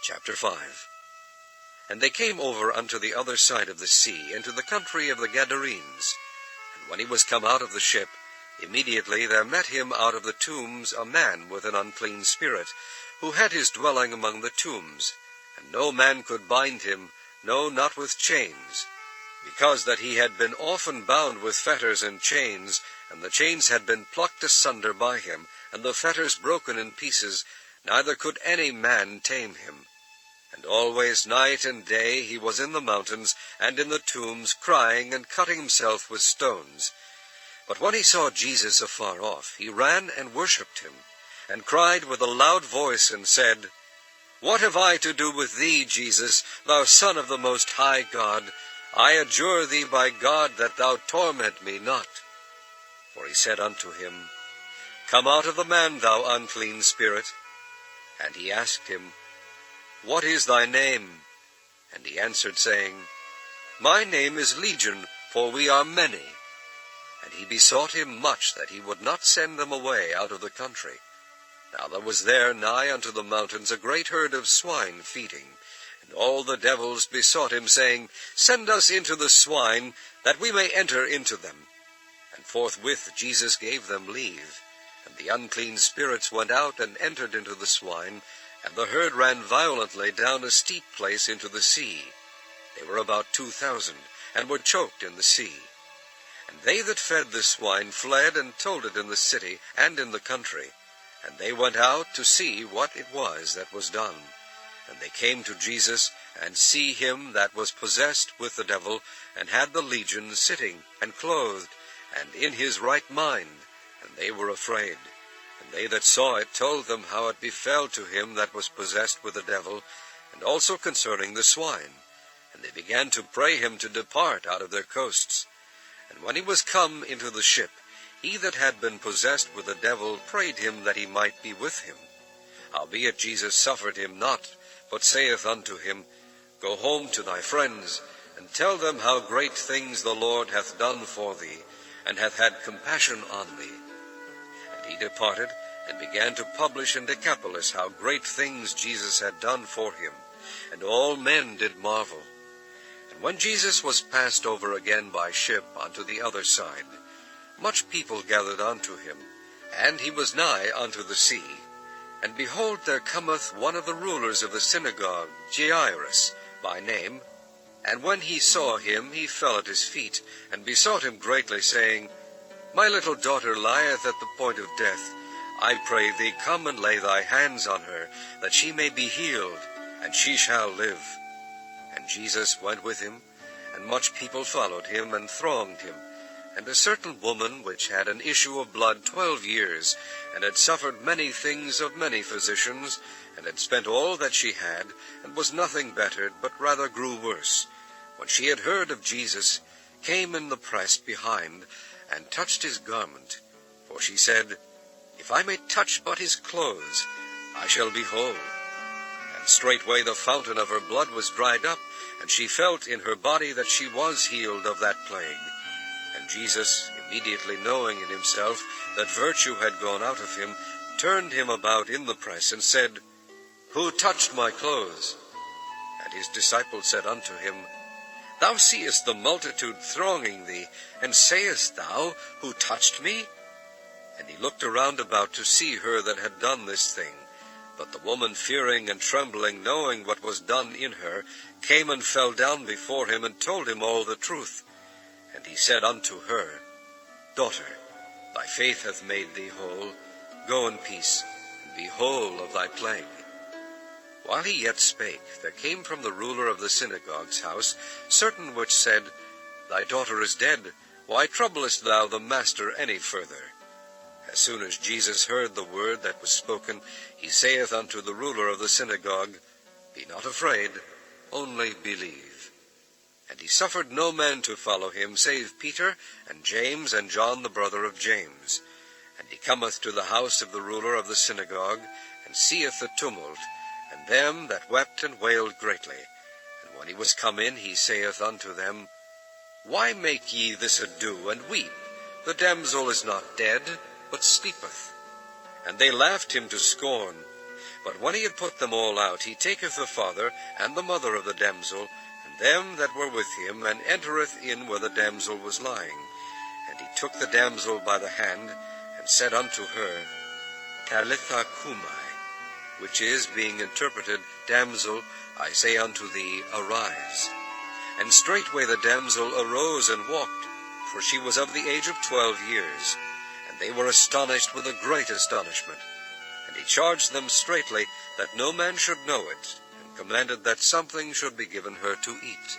Chapter 5. And they came over unto the other side of the sea, into the country of the Gadarenes. And when he was come out of the ship, immediately there met him out of the tombs a man with an unclean spirit, who had his dwelling among the tombs. And no man could bind him, no, not with chains, because that he had been often bound with fetters and chains, and the chains had been plucked asunder by him, and the fetters broken in pieces, neither could any man tame him. And always night and day he was in the mountains and in the tombs, crying and cutting himself with stones. But when he saw Jesus afar off, he ran and worshipped him, and cried with a loud voice, and said, What have I to do with thee, Jesus, thou Son of the Most High God? I adjure thee by God that thou torment me not. For he said unto him, Come out of the man, thou unclean spirit. And he asked him, What is thy name? And he answered, saying, My name is Legion, for we are many. And he besought him much that he would not send them away out of the country. Now there was there nigh unto the mountains a great herd of swine feeding. And all the devils besought him, saying, Send us into the swine, that we may enter into them. And forthwith Jesus gave them leave. And the unclean spirits went out and entered into the swine, and the herd ran violently down a steep place into the sea. They were about 2,000, and were choked in the sea. And they that fed the swine fled, and told it in the city and in the country. And they went out to see what it was that was done. And they came to Jesus, and see him that was possessed with the devil, and had the legion, sitting, and clothed, and in his right mind. And they were afraid. And they that saw it told them how it befell to him that was possessed with the devil, and also concerning the swine. And they began to pray him to depart out of their coasts. And when he was come into the ship, he that had been possessed with the devil prayed him that he might be with him. Howbeit Jesus suffered him not, but saith unto him, Go home to thy friends, and tell them how great things the Lord hath done for thee, and hath had compassion on thee. And he departed, and began to publish in Decapolis how great things Jesus had done for him. And all men did marvel. And when Jesus was passed over again by ship unto the other side, much people gathered unto him, and he was nigh unto the sea. And behold, there cometh one of the rulers of the synagogue, Jairus by name. And when he saw him, he fell at his feet, and besought him greatly, saying, My little daughter lieth at the point of death. I pray thee, come and lay thy hands on her, that she may be healed, and she shall live. And Jesus went with him, and much people followed him, and thronged him. And a certain woman, which had an issue of blood 12 years, and had suffered many things of many physicians, and had spent all that she had, and was nothing bettered, but rather grew worse, when she had heard of Jesus, came in the press behind, and touched his garment. For she said, If I may touch but his clothes, I shall be whole. And straightway the fountain of her blood was dried up, and she felt in her body that she was healed of that plague. And Jesus, immediately knowing in himself that virtue had gone out of him, turned him about in the press, and said, Who touched my clothes? And his disciples said unto him, Thou seest the multitude thronging thee, and sayest thou, Who touched me? And he looked around about to see her that had done this thing. But the woman, fearing and trembling, knowing what was done in her, came and fell down before him, and told him all the truth. And he said unto her, Daughter, thy faith hath made thee whole. Go in peace, and be whole of thy plague. While he yet spake, there came from the ruler of the synagogue's house certain which said, Thy daughter is dead. Why troublest thou the master any further? As soon as Jesus heard the word that was spoken, he saith unto the ruler of the synagogue, Be not afraid, only believe. And he suffered no man to follow him, save Peter, and James, and John the brother of James. And he cometh to the house of the ruler of the synagogue, and seeth the tumult, and them that wept and wailed greatly. And when he was come in, he saith unto them, Why make ye this ado, and weep? The damsel is not dead, but sleepeth. And they laughed him to scorn. But when he had put them all out, he taketh the father and the mother of the damsel, and them that were with him, and entereth in where the damsel was lying. And he took the damsel by the hand, and said unto her, Talitha cumi, which is, being interpreted, Damsel, I say unto thee, arise. And straightway the damsel arose and walked, for she was of the age of 12 years. And they were astonished with a great astonishment. And he charged them straitly that no man should know it, and commanded that something should be given her to eat.